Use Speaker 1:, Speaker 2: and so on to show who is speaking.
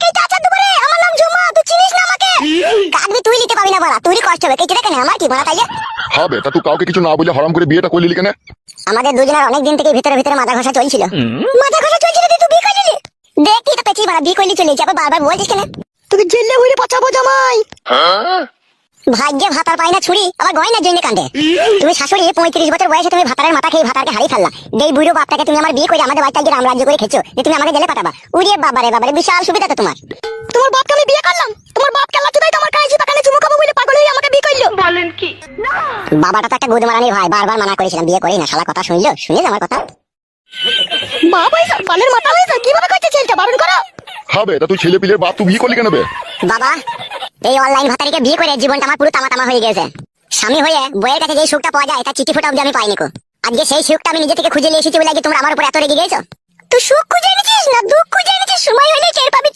Speaker 1: এই চাচার দুপুরে আমার নাম ঝুমা, তুই চিনিস না আমাকে? কাঁদবি তুই, নিতে পাবি না বলা, তুই কষ্ট হবে, কে কেন আমার কি বলা তাইলে?
Speaker 2: হবে তা তুই কাউকে কিছু না বলে হারাম করে বিয়েটা করে নিলি কেন?
Speaker 1: আমাদের দুজনের অনেক দিন থেকে ভিতরে ভিতরে মাথা ঘষা চলছিল। মাথা ঘষা চলছিল তুই বিয়ে করে নিলি? দেখি তো পেছি মারা, বিয়ে করলি চলে যাবে, বারবার বলছিস কেন?
Speaker 3: তোকে জেলে হইলে পচাবো জামাই।
Speaker 1: ভাগ্যে ভাতার পাই না ছুরি, আবার গয়নার জন্য কান্দে। তুমি শাশুড়ি 35 বছর বয়সে তুমি ভাতারের মাথা খেয়ে ভাতারকে হারিয়ে ফেললা। এই বুড়ো বাপটাকে তুমি আমার বিয়ে করে আমাদের বাড়িতে গিয়ে রামরাজ্য করে খেছো যে তুমি আমাকে জেলে পাঠাবা। উড়িয়ে বাবারে বাবারে, বিশাল সুবিধা তো তোমার।
Speaker 3: তোমার বাপকে আমি বিয়ে করলাম, তোমার বাপ কেলা চুদাই তোমার কাছে পাকানে চুমু খাবো বলে পাগল হয়ে আমাকে বিয়ে করলো। বলেন কি?
Speaker 1: বাবাটা তো একটা গুদমারানির ভাই, বারবার মানা করেছিলাম বিয়ে করি না, শালা কথা শুনলো, শুনিস আমার কথা?
Speaker 3: বাপ হইছে বালের মাথা হইছে, কিভাবে কইতে ছেলেটা বারণ করো।
Speaker 2: হবে তা তুই ছেলে পিলের বাপ তুই বিয়ে করলি কেন বে?
Speaker 1: বাবা, এই অনলাইন ভাতারিকে বিয়ে করে জীবনটা আমার পুরো তামা হয়ে গেছে। স্বামী হয়ে বইয়ের কাছে যে সুখটা পাওয়া যায় তার চিঠি ফোটা অব্দি আমি পাইনি কো। আজকে সেই সুখটা আমি নিজে থেকে খুঁজে নিয়ে এসেছি বলে তোমরা আমার উপর এত রেগে গেছো। তুই সুখ খুঁজে এনেছিস না দুঃখ খুঁজে এনেছিস? সময় হলে টের পাবি তুই।